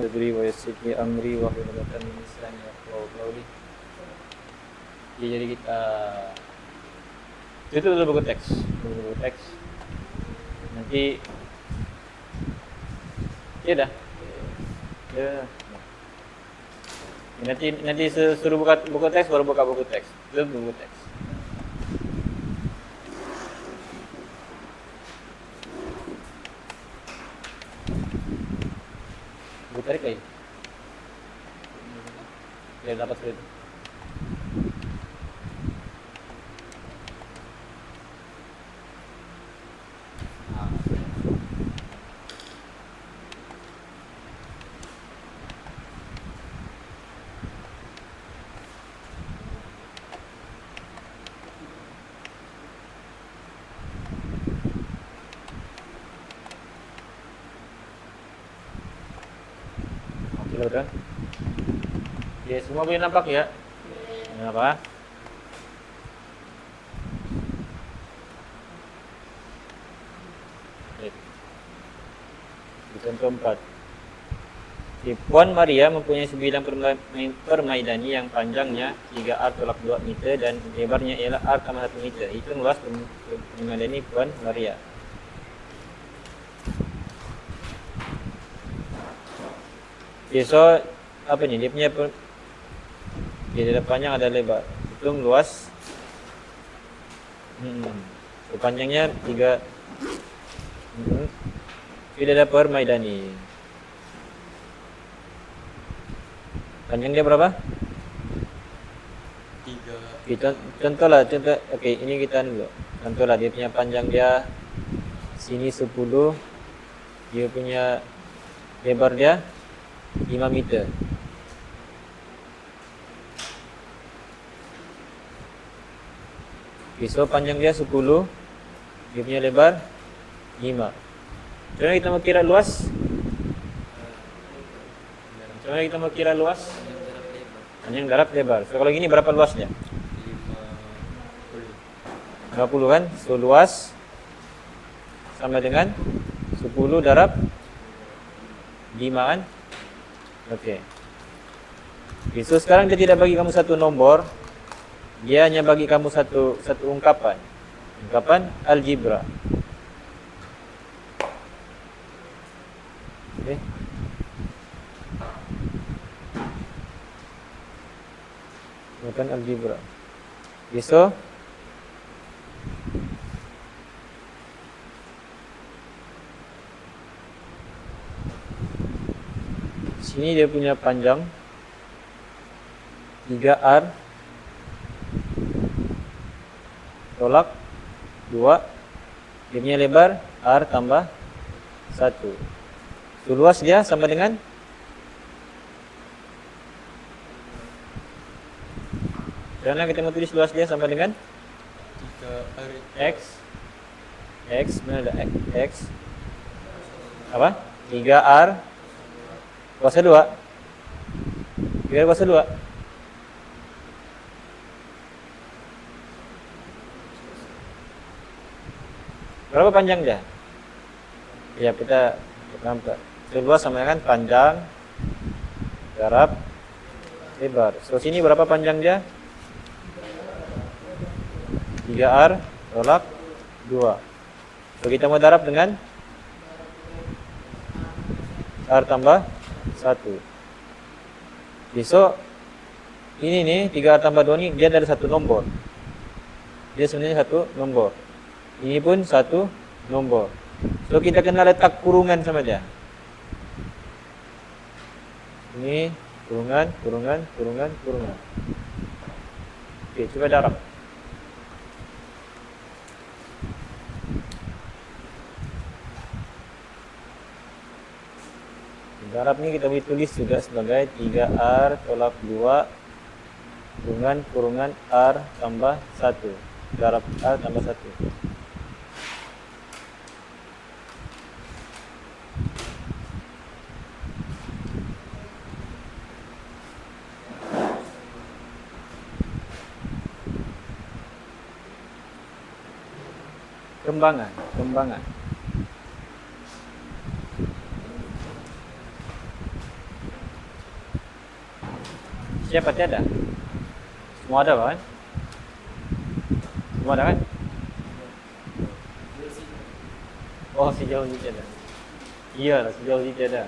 Sadri wa yassir li amri wa hlul 'uqdatam min lisani yafqahu qawli. Jadi kita itu dulu buku teks. Nanti ya dah. Ya. Nanti suruh buka buku teks baru buka buku teks. Itu buku teks. Buku tarik lagi. Biar dapat itu. Udah. Ya, semua boleh nampak ya. Kenapa? Di contoh 4. Si Puan Maria mempunyai 9 permaidani yang panjangnya 3 tolak 2 meter dan lebarnya ialah tambah 1 meter. Itu luas permaidani Puan Maria. Okay, so apa ni? Dia punya dia panjang ada lebar. Hitung luas. So, panjangnya 3. Sudah ada permaidani. Panjang dia berapa? 3. Okay, contoh. Okay, ini kita dulu. Contohlah dia punya panjang dia sini 10. Dia punya lebar dia 5 meter. Okay, so panjang dia 10. Dia punya lebar 5. Macam mana kita mau kira luas? Panjang darab lebar. So kalau gini berapa luasnya? 50 kan? So luas sama dengan 10 darab 5 kan? Okey. So sekarang dia tidak bagi kamu satu nombor. Dia hanya bagi kamu satu ungkapan. Ungkapan algebra. Okey. Ungkapan algebra. So sini dia punya panjang 3R tolak 2. Dia punya lebar R tambah 1. So luas dia sama dengan karena kita mau tulis luas dia sama dengan 3R X. Mana ada X? Apa? 3R kuasa 2. 3R kuasa 2. Berapa panjang dia? Ya, kita nampak. So, luas sama dengan panjang darab lebar. So, sini berapa panjang dia? 3R tolak 2. So, kita mau darab dengan R tambah 1. Okay, so ini nih 3R tambah 2 ni dia ada satu nombor. Dia sebenarnya satu nombor. Ini pun satu nombor. So kita kena letak kurungan sama dia. Ini kurungan. Okey, cuba darab. Darab ni kita boleh tulis juga sebagai 3R tolak 2 kurungan R tambah 1. Darab R tambah 1. Kembangan. Siapa tiada? Semua ada kan? Semua ada kan? Oh, sejauh ini tiada. Iya lah, sejauh ini tiada.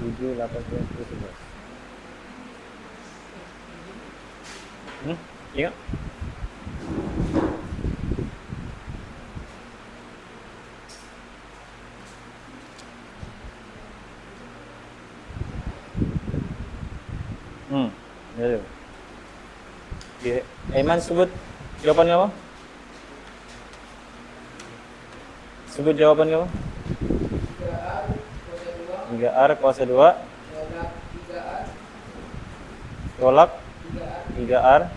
7, 8, 9, 10, 11. Ingat? Ya. Oke, Aiman sebut jawabannya apa? Sebut jawabannya apa? 3R kuasa 2 tolak 3R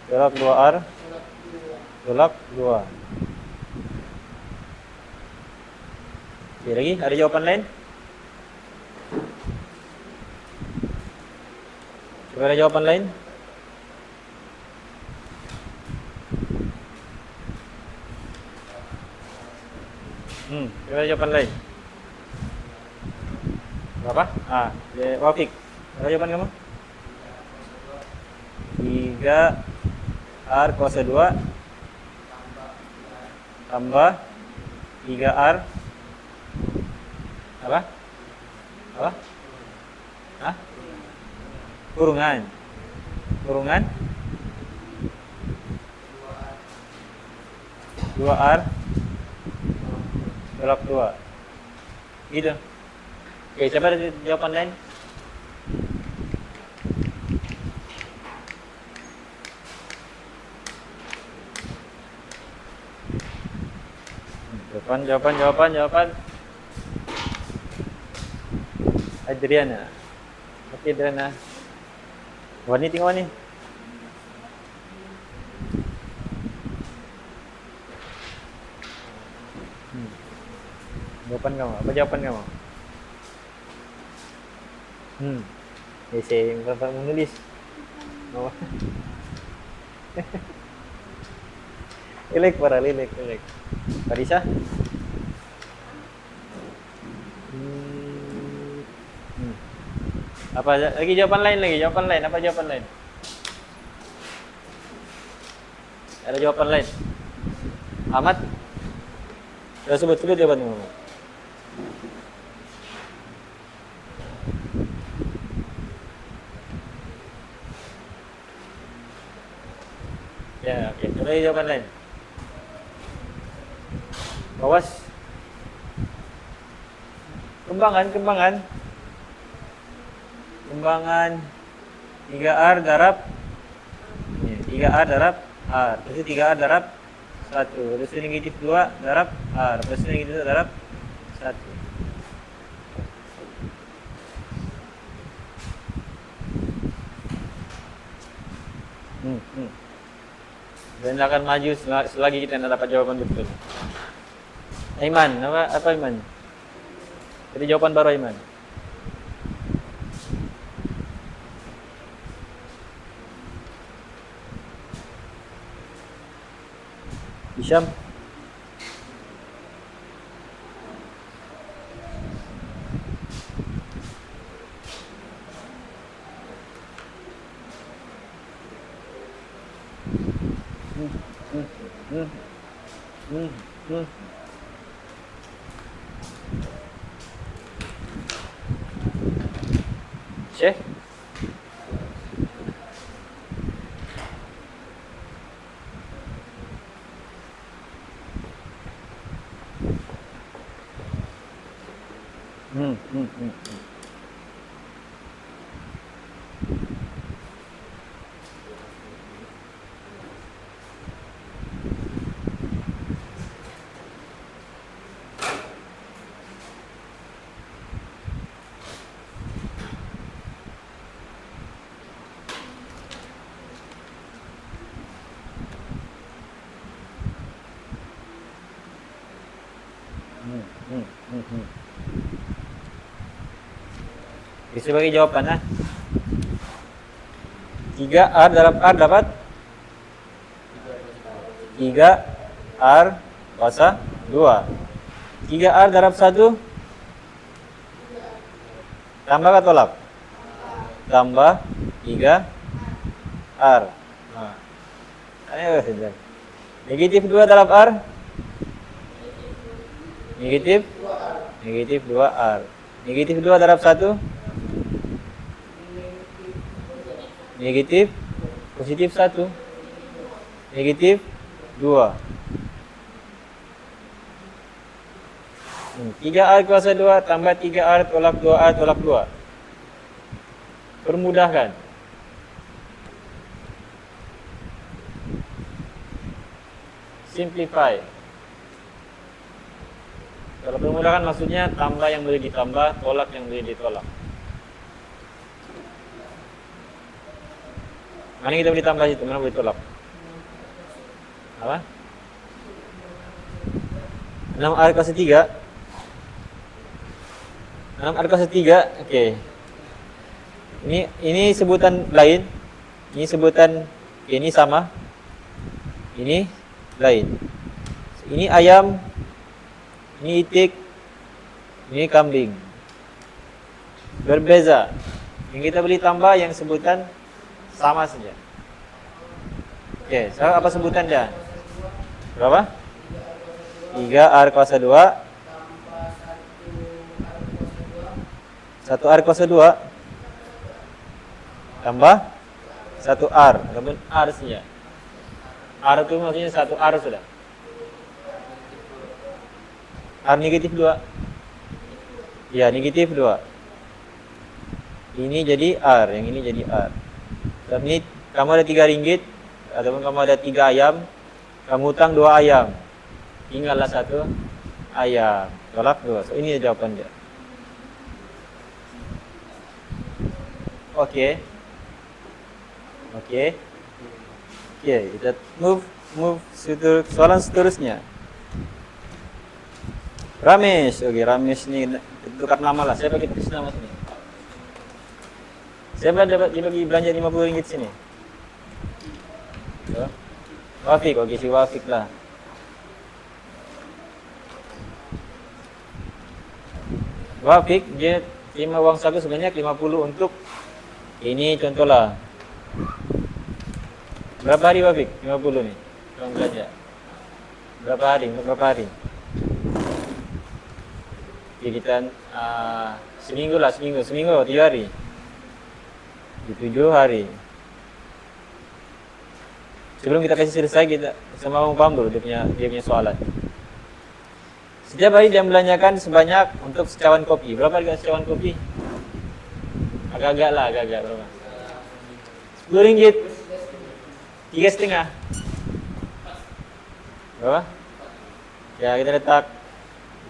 tolak 2R tolak 2. Oke, lagi ada jawaban lain? Coba ada jawaban lain? Coba ada jawaban lain. Berapa? Wafik. Ada jawaban kamu? 3R kuasa 2 tambah 3R apa? Apa? Hah? Kurungan 2R tolak 2 gitu. Oke, coba ada jawaban lain. Jawaban Adriana. Oke, Adriana. Wani tengok ni. Jawapan kamu, apa jawapan kamu? Saya bapak menulis. Oh. Lelek. Parisa? Apa lagi jawapan lain lagi? Apa jawapan lain? Ada jawapan lain? Ahmad? Sudah sebut dulu jawabanmu. Ya, oke. Coba lagi jawaban lain. Awas. Kembangan 3R darab 3R darab R. Terus 3R darab 1. Terus negatif 2 darab R. Terus negatif 2 darab 1. Dan akan maju selagi kita tidak dapat jawaban betul. Aiman, apa Aiman? Jadi jawaban baru Aiman. Hisham. Syekh. Bisa bagi jawaban 3R darab R dapat 3R kuasa 2. 3R darab 1 tambah atau tolak? tambah 3R. Nah. Ayo, sudah. Negatif 2 darab R. Negatif 2R. Negatif 2 darab 1. Negatif positif 1. Negatif 2. 3R kuasa 2 tambah 3R tolak 2R tolak 2. Permudahkan. Simplify. Kalau permudahkan maksudnya tambah yang boleh ditambah, tolak yang boleh ditolak. Mana kita boleh tambah itu, mana boleh tolak? Apa? 6R kuasa 3. 6R kuasa 3, oke. Ini sebutan lain. Ini sebutan, oke, ini sama. Ini lain. Ini ayam. Ini itik. Ini kambing. Berbeza. Yang kita boleh tambah yang sebutan sama saja. Oke, sekarang apa sebutan dia? Berapa? 3R kuasa 2 1R kuasa 2 tambah 1R, ataupun R saja. R itu maksudnya 1R sudah. R negatif 2. Ya, negatif 2. Ini jadi R, yang ini jadi R. Dan ini kamu ada 3 ringgit, ataupun kamu ada 3 ayam, kamu utang 2 ayam. Tinggallah 1 ayam. Tolak 2. So, ini jawaban dia. Oke. Oke, kita move soalan seterusnya. Ramesh, oke, Ramesh ini tukar nama lah. Saya pakai tulis nama sini. Saya dapat dibagi belanja 50 ringgit sini. So, Wafik, oke, si Wafik lah. Wafik dia terima uang saku sebanyak 50 untuk ini contohlah. Berapa hari Wafik? 50 nih. Uang belanja. Berapa hari? Untuk berapa hari? Oke, kita seminggu lah, seminggu 3 hari. 7 hari. Sebelum kita kasih selesai, kita sama paham dulu dia punya soalan. Setiap hari dia belanjakan sebanyak untuk secawan kopi. Berapa harga secawan kopi? Agak-agak lah, agak-agak berapa? 10 ringgit. 3,5. Berapa? Ya, kita letak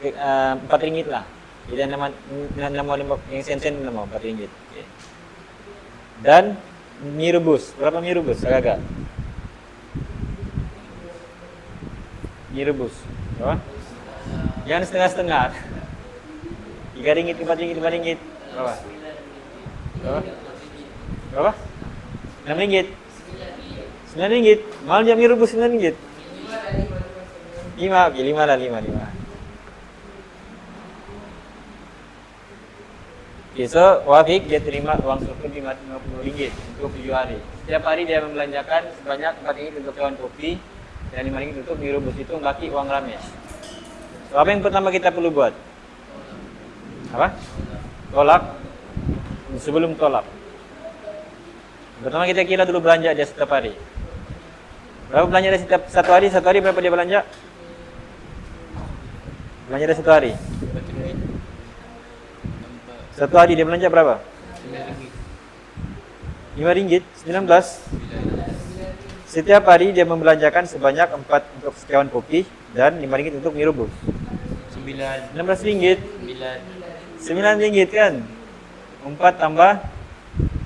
4 ringgit lah. Kita nama yang sen-sen nama 4 ringgit. Okay. Dan mie rebus. Berapa mie rebus? Agak-agak. Mie rebus. Berapa? Jangan setengah-setengah. 3 ringgit, 4 ringgit, 5 ringgit. Berapa? Berapa? Berapa? 6 ringgit. 9 ringgit. Mahal jam mie rebus 9 ringgit. 5, oke, 5 lah, 5. Oke, so Wafik dia terima uang syukur 50 ringgit untuk 7 hari. Setiap hari dia membelanjakan sebanyak 4 ringgit untuk cawan kopi dan 5 ringgit untuk mie rebus. Itu baki uang Ramesh. So, apa yang pertama kita perlu buat? Apa? Tolak. Sebelum tolak. Pertama kita kira dulu belanja dia setiap hari. Berapa belanja dia setiap satu hari? Satu hari berapa dia belanja? Belanja dia satu hari. Satu hari dia belanja berapa? 5 ringgit. 19. Setiap hari dia membelanjakan sebanyak 4 untuk secawan kopi dan 5 ringgit untuk mie rebus. 16 ringgit. 9 ringgit kan? 4 tambah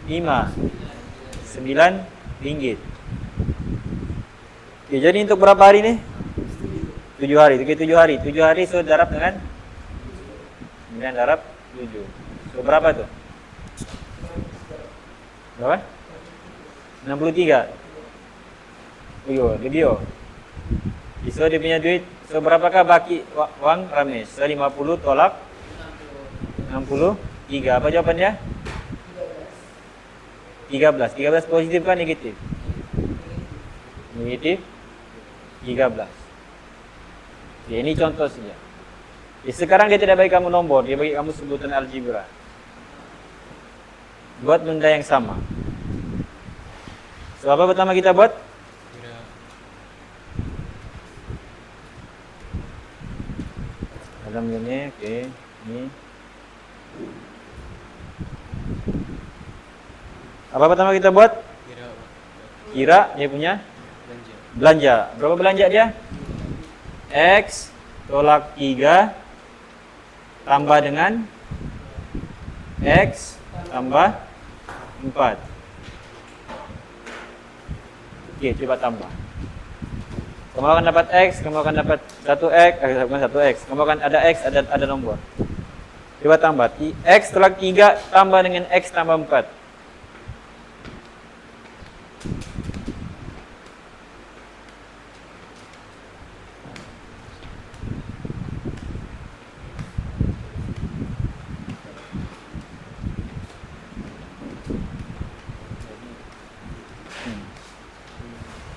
5. 9 ringgit. Oke, jadi untuk berapa hari nih? 7 hari. Oke, 7 hari. 7 hari so darab dengan 9 darab 7. So berapa tuh? Berapa? 63. Lebih. So dia punya duit. So berapakah baki uang Ramesh? So 50 tolak 63. Apa jawabannya? 13. 13 positif kan negatif? Negatif 13. Oke, ini contoh saja. Sekarang dia tidak bagi kamu nombor, dia bagi kamu sebutan algebra. Buat benda yang sama. So, apa pertama kita buat? Kira Dalam ini, oke, ini. Apa pertama kita buat? kira Kira dia punya belanja. belanja. Berapa belanja dia? X tolak 3 tambah dengan X tambah 4. Oke, coba tambah. Kamu akan dapat X, kamu akan dapat 1X, bukan 1X. Kamu akan ada X, ada nomor. Coba tambah. X tolak 3 tambah dengan X tambah 4.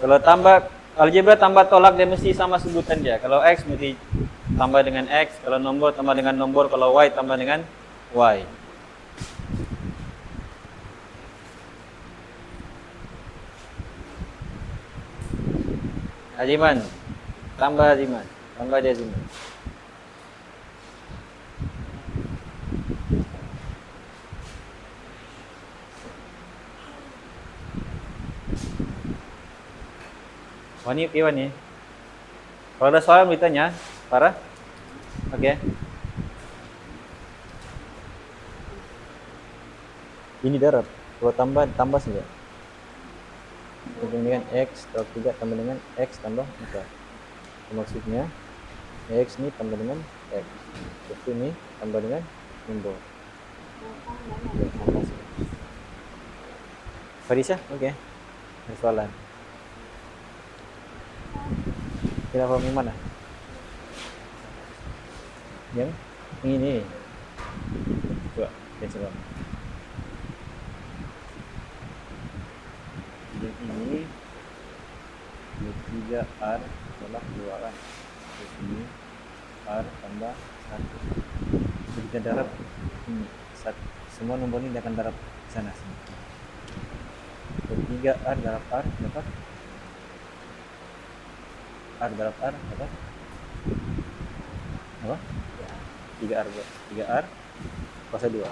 Kalau tambah algebra tambah tolak dia mesti sama sebutan dia. Kalau X mesti tambah dengan X, kalau nomor tambah dengan nomor, kalau Y tambah dengan Y. Hajiman, tambah Hajiman, tambah dia Hajiman. Wani, Wani. Kalau ada soal ditanya, Farah. Oke. Ini darab. Kalau tambah saja. Dengan X tolak 3 tambah dengan X tambah 4. Maksudnya X ini tambah dengan X. Terus ini tambah dengan nomor. Ya, tambah saja. Farisha, oke. Ada soalan. Kira paham yang mana? Yang ini. Coba, coba. Jadi ini 3R tolak 2 kan. Terus ini R tambah 1. Jadi kita darab ini. Semua nomor ini akan darab ke sana sini. 3R darab R dapat R darab R dapat apa? 3R kuasa 2.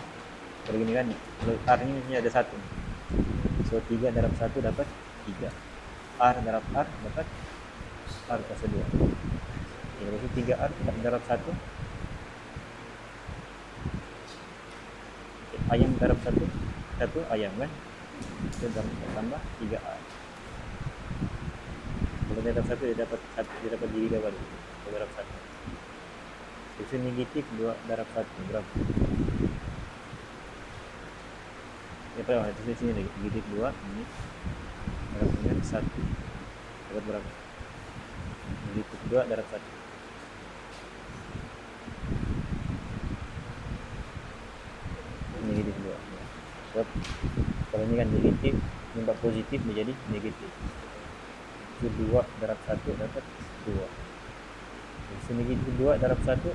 Kalau gini kan, kalau R ini mestinya ada 1. So 3 darab 1 dapat 3. R darab R dapat R kuasa 2. Ya, berarti 3R darab 1. Ayam darab 1 ayam kan? Itu tambah 3R. Kalau dia dapat 1 dia dapat 3 baru. Dia darab 1. Itu negatif 2 darab 1 berapa? Ya berapa? Itu di sini lagi negatif 2 ini darab dengan 1. Dapat berapa? Negatif 2 darab 1. Negatif 2. Sebab kalau ini kan negatif, nimba positif menjadi negatif. Itu 2 darab 1 dapat 2. Itu negatif 2 darab 1.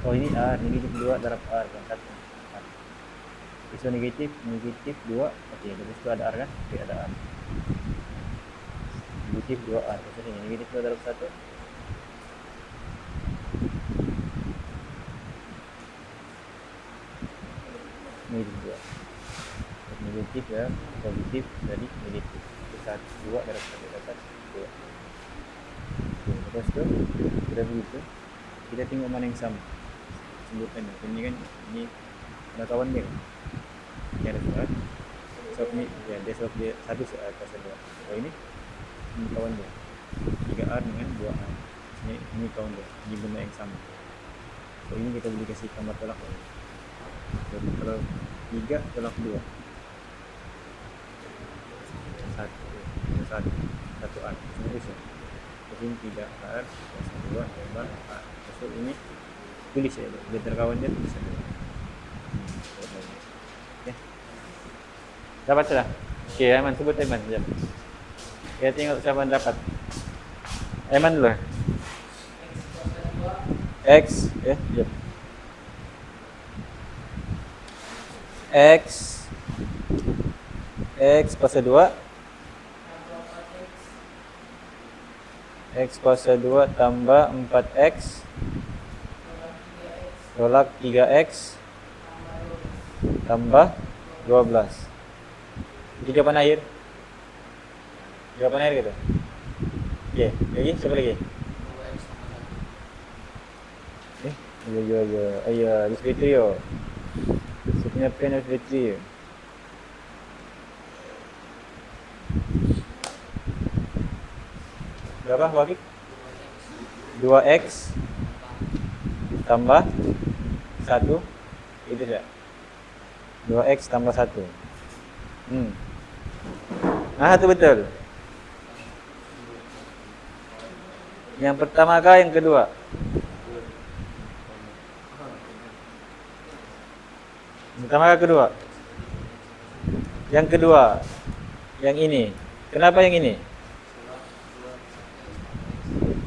Oh ini R, negatif 2 darab R kan 1. Itu negatif 2. Oke, terus itu ada R kan? Oke, ada R. Negatif 2R. Maksudnya negatif 2 darab 1. Negatif 2. Negatif ya, positif dari negatif. Itu 2 darab 1 dapat 2. Oke, terus itu sudah begitu. Kita tengok mana yang sama. Sebutkan ini kan, ini ada kawan dia kan? Ini ada surat. So ini ya, dia sebab dia 1 kuasa 2. Oh ini kawan dia 3R dengan 2R. Ini kawan dia, ini benda yang sama. So ini kita boleh kasih tambah tolak. Jadi kalau 3 tolak 2 1 R semua bisa. Jadi 3R kuasa 2 tambah R. So ini tulis ya, dia terkawan dia tulis. Dapat sudah? Okey, Aiman sebut Aiman. Sekejap. Kita tengok siapa yang dapat. Aiman dulu. X, sekejap. X kuasa 2 X kuasa 2 tambah 4X tolak 3X tambah 12. Itu jawapan akhir. Jawapan akhir gitu. Okey, lagi siapa lagi? Ya. Di situ yo. Sebenarnya pen of victory. Berapa Wafik? 2X tambah 1. Itu sudah. 2X tambah 1. Itu betul. Yang pertama kah yang kedua? Pertama kah kedua? Yang kedua. Yang ini. Kenapa yang ini?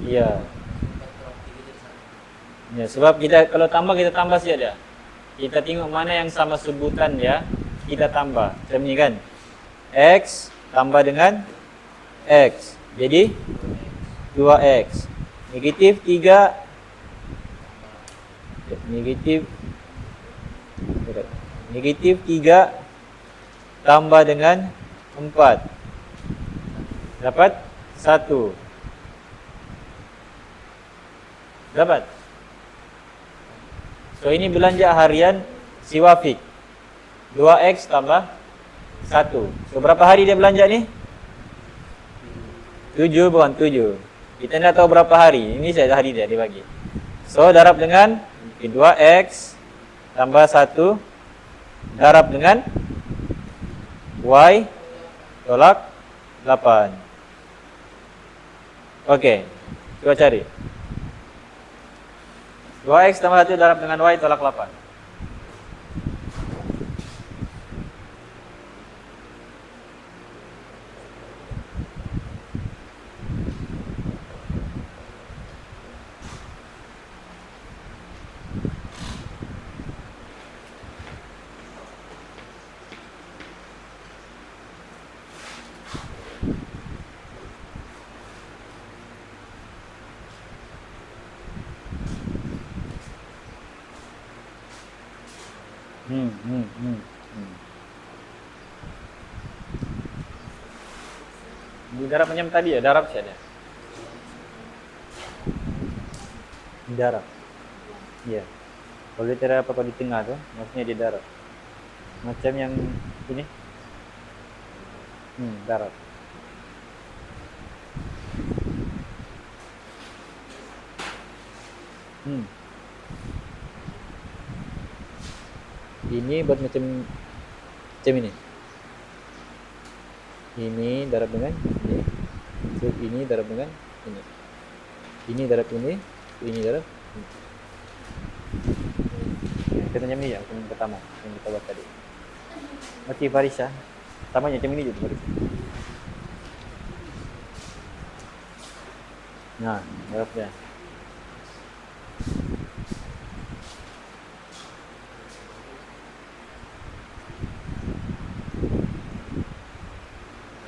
Iya. Ya, sebab kita kalau tambah kita tambah saja. Kita tengok mana yang sama sebutan dia, kita tambah. Macam ni kan? X tambah dengan X. Jadi 2X. Negatif 3 Negatif 3 tambah dengan 4. Dapat 1. Dapat. So ini belanja harian si Wafik. 2X tambah 1. So berapa hari dia belanja ni? 7 bukan 7. Kita nak tahu berapa hari. Ini saja hari dia bagi. So darab dengan 2X tambah 1 darab dengan Y tolak 8. Okey. Coba cari. 2X tambah 1 darab dengan Y tolak 8. Di darab macam tadi ya, darab saja. Di darab. Ya. Kalau dia ada apa-apa di tengah tu, maksudnya di darab. Macam yang ini. Darab. Ini buat macam ini. Ini darab dengan ini. So ini darab dengan ini. Ini darab ini. Ini darab ini. Kita macam ni ya, yang pertama yang kita buat tadi. Okey Farisha. Sama macam ini juga Farisha. Nah, darab dia.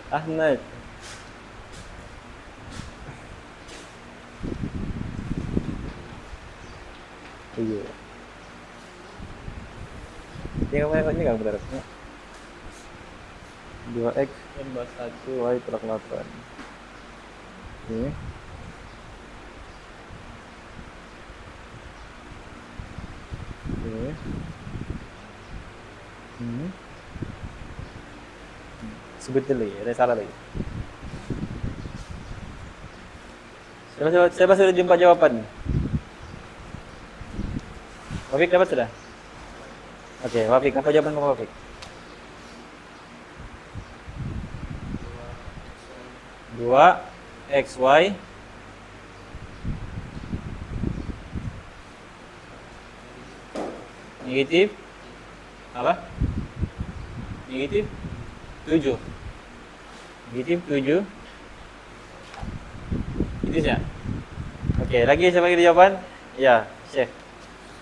Ahmad. Iya. Tengok ni kan benar. 2X tambah 1 Y tolak 8. Okey. Okey. Sebetul lagi, ada salah lagi. Saya sudah jumpa jawapan. Wafik dapat sudah? Okey, Wafik, apa jawapan kamu Wafik? 2XY negatif apa? Negatif 7. Negatif 7. Itu saja. Okey, lagi saya bagi jawapan. Ya, Syekh.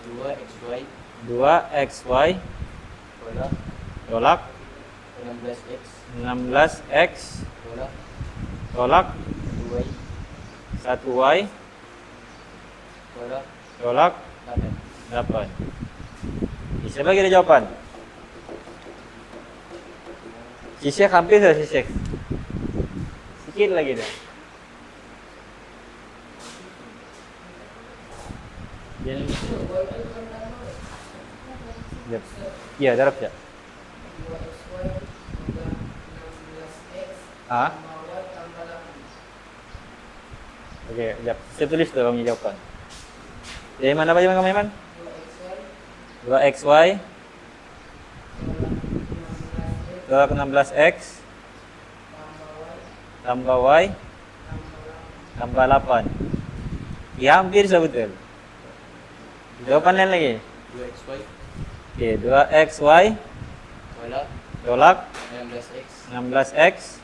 2xy 2xy tolak tolak 16x 16x tolak tolak 2y 1y tolak tolak 8. 8. Saya bagi dia jawapan. Si Syekh hampir sudah, si Syekh. Sikit lagi dah. Jap. Ya, darab je. Ah. Okey, jap. Saya tulis dulu kamu jawapan. Dari mana apa jawapan kamu, Iman? 2xy tolak 16x tambah y tambah 8. Ya, hampir sudah betul. Jawapan lain lagi. 2xy Okey, 2xy tolak tolak 16x 16x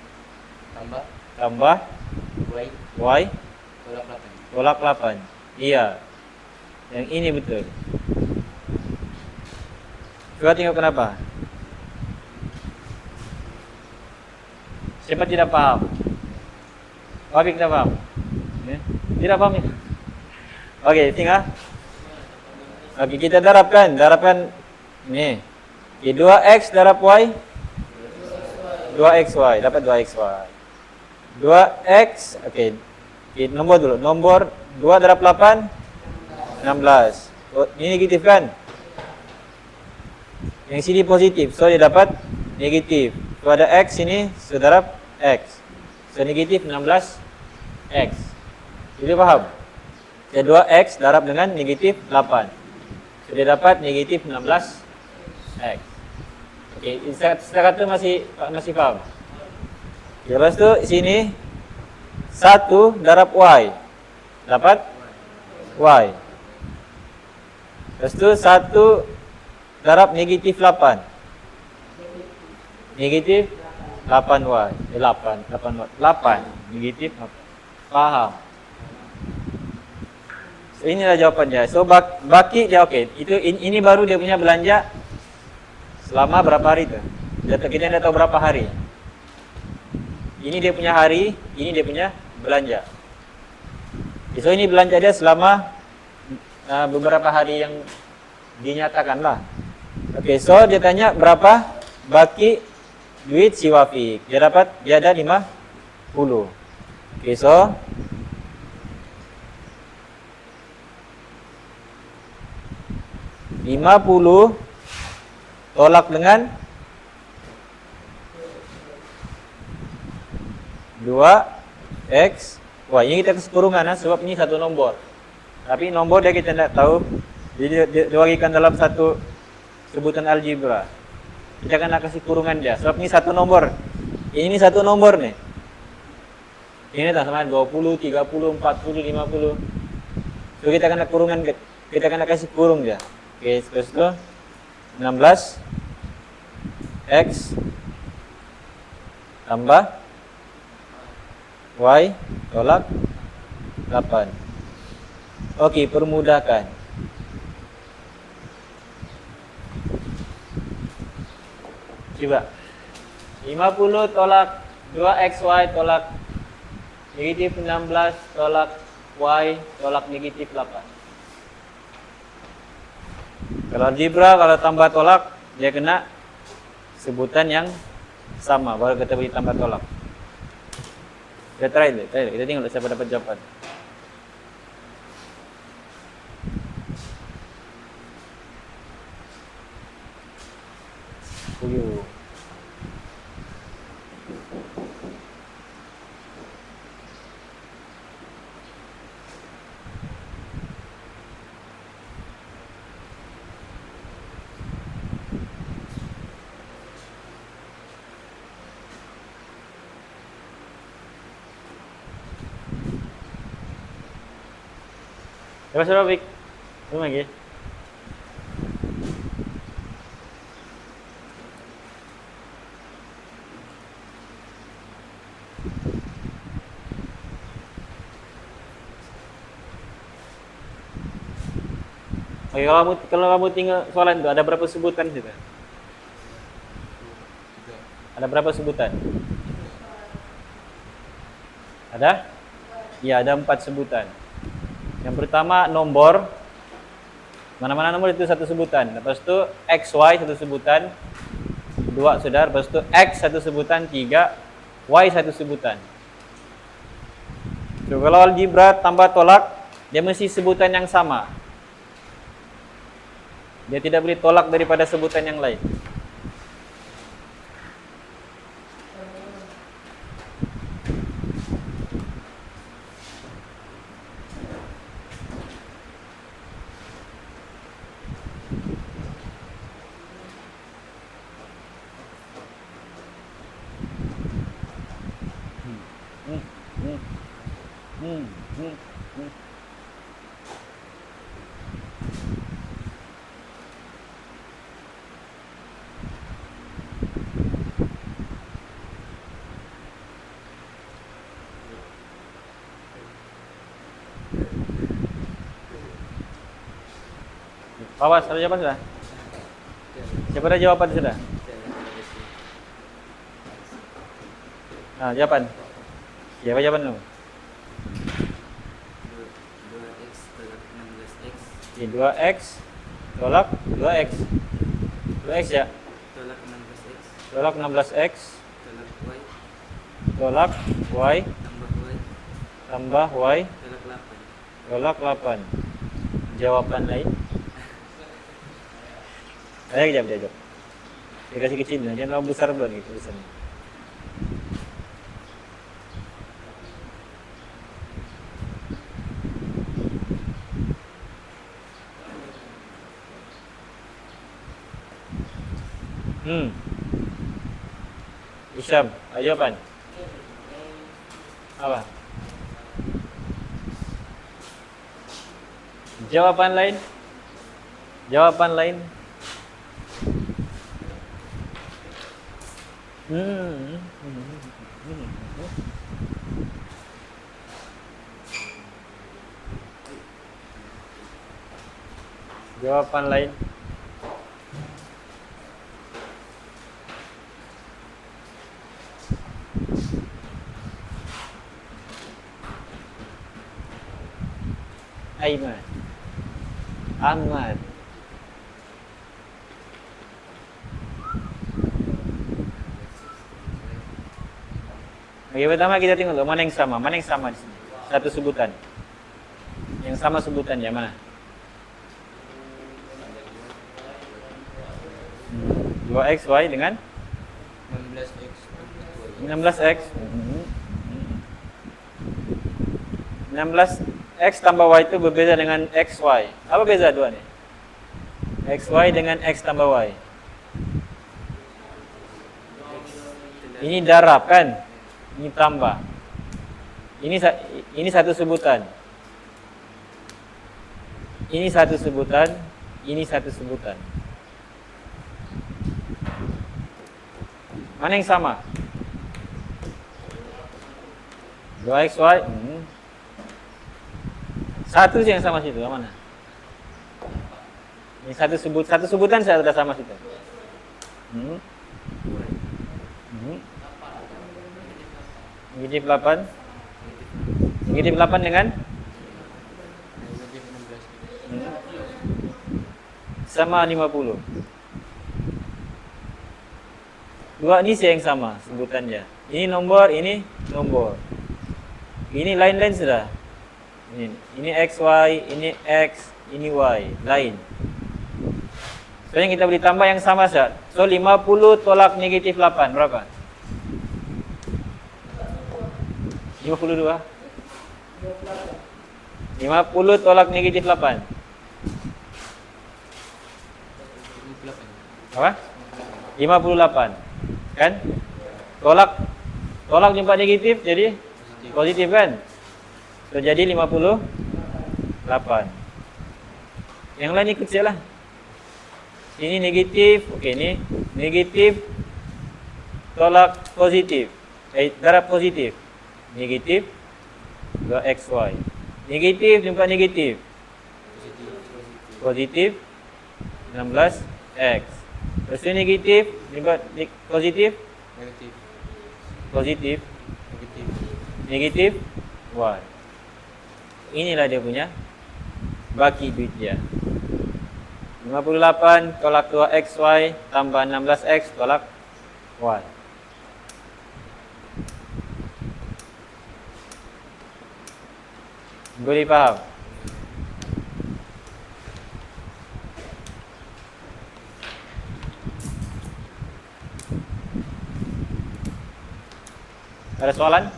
tambah tambah y y tolak 8. tolak 8. Iya. Yang ini betul. Coba tengok kenapa. Siapa tidak paham? Wafik tidak paham? Ya? Tidak paham ya? Okey, tinggal. Okey, kita darabkan. Darabkan ni. Okay, 2x darab y 2xy dapat 2xy. 2x, okey. Okay, nombor dulu. Nombor 2 darab 8 16. Oh, ini negatif kan? Yang sini positif. So dia dapat negatif. So ada x sini, so darab x. So negatif 16x. Jadi paham? Jadi 2x darab dengan negatif 8. So dia dapat negatif 16x. Okey, saya kata masih paham. Okay, lepas tu sini 1 darab y dapat y. Lepas tu 1 darab negatif 8 negatif 8y. 8 negatif 8. Faham? So inilah jawapannya. So baki dia okey. Itu ini baru dia punya belanja selama berapa hari tu? Kita dah tahu berapa hari. Ini dia punya hari, ini dia punya belanja. So ini belanja dia selama beberapa hari yang dinyatakan lah. Okey, so dia tanya berapa baki duit si Wafik. Dia ada 50. Okey, so $50 tolak dengan 2x. Wah, ini kita kasih kurungan sebab ini satu nombor. Tapi nombor dia kita tidak tahu. Jadi dia bagikan dalam satu sebutan algebra. Kita akan kasih kurungan dia. Sebab ini satu nombor. Ini satu nombor nih. Ini tak sama 20, 30, 40, 50. So kita akan kurungan, kita akan kasih kurung dia. Oke, terus itu 16 x tambah y tolak 8. Oke, permudahkan. Coba 50 tolak 2xy tolak negatif 16 tolak y tolak negatif 8. Kalau algebra, kalau tambah tolak, dia kena sebutan yang sama, baru kita beri tambah tolak. Kita try dulu, kita tengok siapa dapat jawapan. Uyuh. Terima kasih, Robik. Terima kasih. Oke, kalau kamu tinggal soalan itu ada berapa sebutan situ? Ada berapa sebutan? Ada? Ya, ada 4 sebutan. Yang pertama nomor. Mana-mana nomor itu satu sebutan. Lepas itu X, Y satu sebutan. 2 saudara. Lepas itu X satu sebutan. 3 Y satu sebutan. So, kalau algebra tambah tolak, dia mesti sebutan yang sama. Dia tidak boleh tolak daripada sebutan yang lain. Awas, ada jawaban sudah? Siapa ada jawaban sudah? Nah, jawaban. Siapa jawaban lu? 2x tolak 16x. Ini 2x tolak 2x. 2x ya? Tolak 16x. Tolak 16x Tolak y. tolak y Tambah y. tambah y Tolak 8. tolak 8. Jawaban lain? Ayo jawab. Dia kasih kecil, dia mau besar belum nih tulisannya. Isyam, ayo jawaban. Apa? Jawaban lain? Jawaban lain? Jawaban lain? Aiman, Ahmad. Oke, pertama kita tengok dulu mana yang sama di sini. Satu sebutan. Yang sama sebutannya mana? 2xy dengan 16x. 16x. 16x tambah y itu berbeda dengan xy. Apa beza dua nih? xy dengan x tambah y. Ini darab kan? Ini tambah. Ini satu sebutan. Ini satu sebutan. Ini satu sebutan. Mana yang sama? 2xy. Satu sih yang sama situ, mana? Ini satu sebutan saya sudah sama situ. Negatif 8. Negatif 8 dengan? Negatif 16. Sama 50. Dua ini sih yang sama sebutannya. Ini nomor, ini nomor. Ini lain-lain sudah. Ini xy, ini x, ini y, lain. Soalnya kita boleh tambah yang sama saja. So 50 tolak negatif 8 berapa? 52. 50 tolak negatif 8. 58. Apa? 58. Kan? Tolak jumpa negatif jadi positif kan? So jadi 58. Yang lain ikut sajalah. Ini negatif, oke ini negatif tolak positif. Darab positif. Negatif 2xy. Negatif jumpa negatif. positif 16x. Lepas tu negatif, positif, Negatif. positif, Negatif. negatif 1. Inilah dia punya baki duit dia. 58 tolak 2xy tambah 16x tolak 1. Boleh faham? Ada soalan?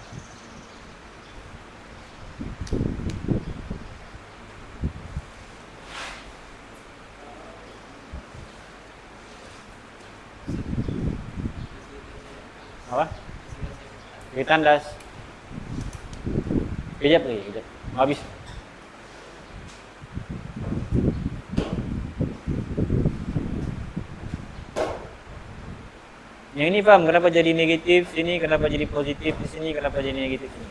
Apa? Kita tandas. Kejap lagi, kejap. Habis. Yang ini faham kenapa jadi negatif sini, kenapa jadi positif di sini, kenapa jadi negatif sini.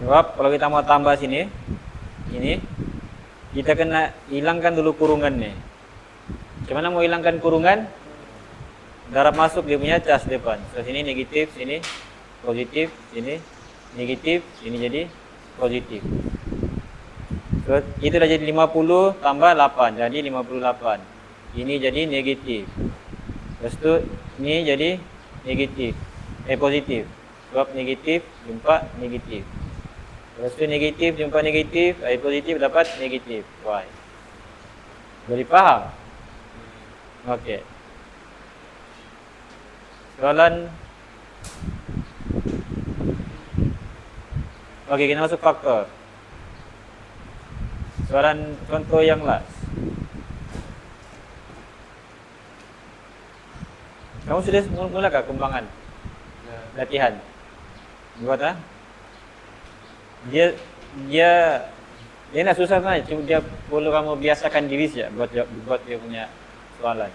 Sebab kalau kita mau tambah sini, ini kita kena hilangkan dulu kurungan nih. Gimana mau hilangkan kurungan? Darab masuk dia punya cas depan. So sini negatif, sini positif, sini negatif, sini jadi positif. So itu dah jadi 50 tambah 8, jadi 58. Ini jadi negatif. Lepas tu ini jadi negatif. Positif. Sebab negatif jumpa negatif. Lepas tu negatif jumpa negatif, positif dapat negatif. Y. Boleh faham? Okey. Soalan. Okey, kita masuk faktor. Soalan contoh yang last. Kamu sudah mulakah kembangan Ya. latihan? Buat ah? Dia nak susah kan? Cuma dia perlu kamu biasakan diri saja buat dia punya soalan.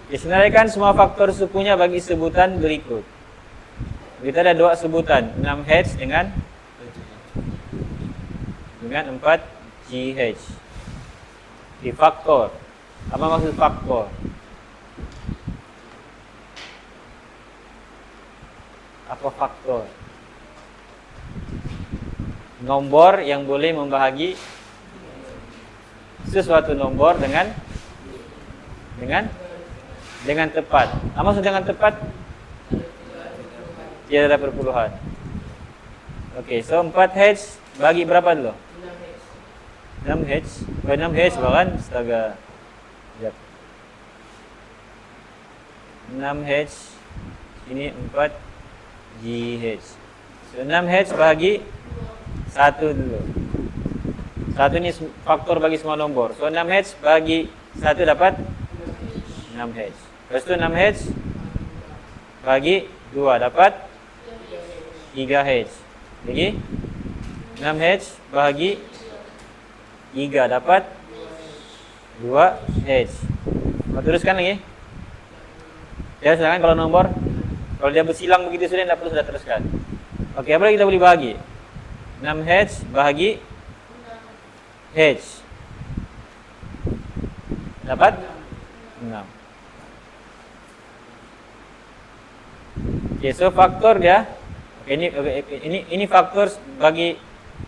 Disenaraikan semua faktor sukunya bagi sebutan berikut. Kita ada dua sebutan, 6H dengan 4GH. Di faktor. Apa maksud faktor? Apa faktor? Nombor yang boleh membahagi sesuatu nombor dengan tepat. Apa maksud dengan tepat? Tidak ada perpuluhan. Okey, so 4H bagi berapa dulu? 6H. 6H bahkan astaga. Sekejap. 6H ini 4GH. So 6H bagi 1 dulu. 1 ini faktor bagi semua nombor. So 6H bagi 1 dapat 6H. Lepas tu 6H bagi 2 dapat 3H. Lagi 6H bagi 3 dapat 2H. Mau teruskan lagi? Ya, silakan kalau nombor. Kalau dia bersilang begitu sudah tidak perlu sudah teruskan. Okey, apa lagi kita boleh bahagi? 6H bahagi H. Dapat 6. Okey, so faktor dia. Ini faktor bagi,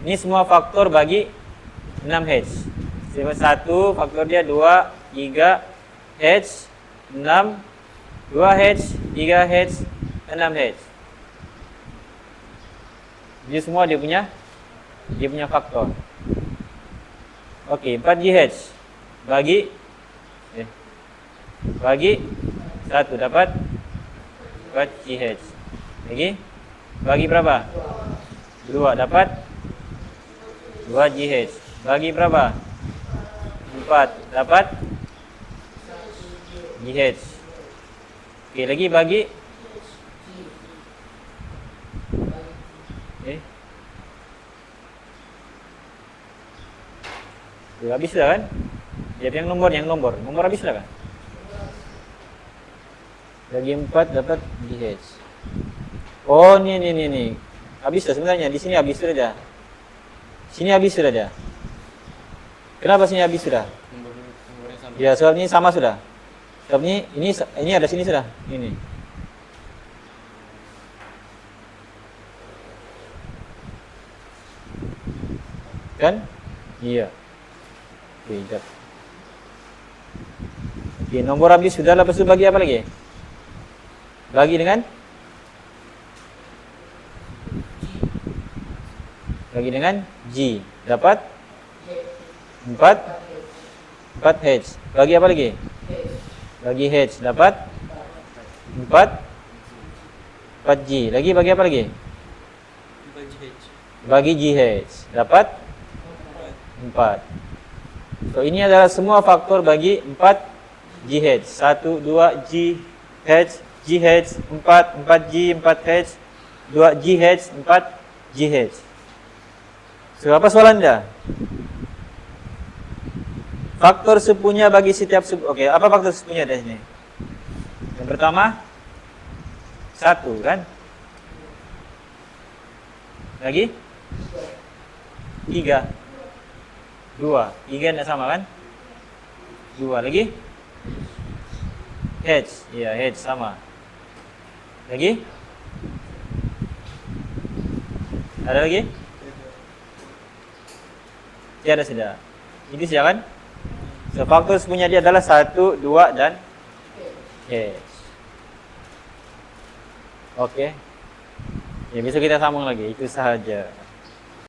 ini semua faktor bagi 6H. Sebab 1 faktor dia 2, 3, H, 6, 2H, 3H, 6H. Dia semua dia punya faktor. Okey, 4GH bagi 1 dapat 4GH. Lagi bagi berapa? 2 dapat 2GH. Bagi berapa? 4 dapat GH. Okey, lagi bagi habislah kan? Dia yang nombor. Nombor habislah kan? Bagi 4 dapat GH. Oh, nih. Habis sudah sebenarnya. Di sini habis sudah dah. Sini habis sudah dah. Kenapa sini habis sudah? Nomornya sama. Ya, soal ini sama sudah. Sebab ini ada sini sudah. Ini. Kan? Iya. Oke, jap. Oke, nomor habis sudah, lepas itu bagi apa lagi? Bagi dengan G. Dapat 4 H. Bagi apa lagi? Bagi H. Dapat 4 G. Lagi bagi apa lagi? Bagi GH. Dapat 4. So, ini adalah semua faktor bagi 4 GH. 1, 2, GH, GH, 4 G, 4 H, 2 GH, 4 GH. So, apa soalan Anda? Faktor sepunya bagi setiap suku. Oke, apa faktor sepunya di sini? Yang pertama 1 kan? Lagi? 3. 2. 3 tidak sama kan? 2 lagi? H. Iya, H sama. Lagi? Ada lagi? Tiada sudah. Ini sudah kan? So, faktor sepunya dia adalah 1, 2, dan H. Oke. Ya, besok kita sambung lagi. Itu sahaja.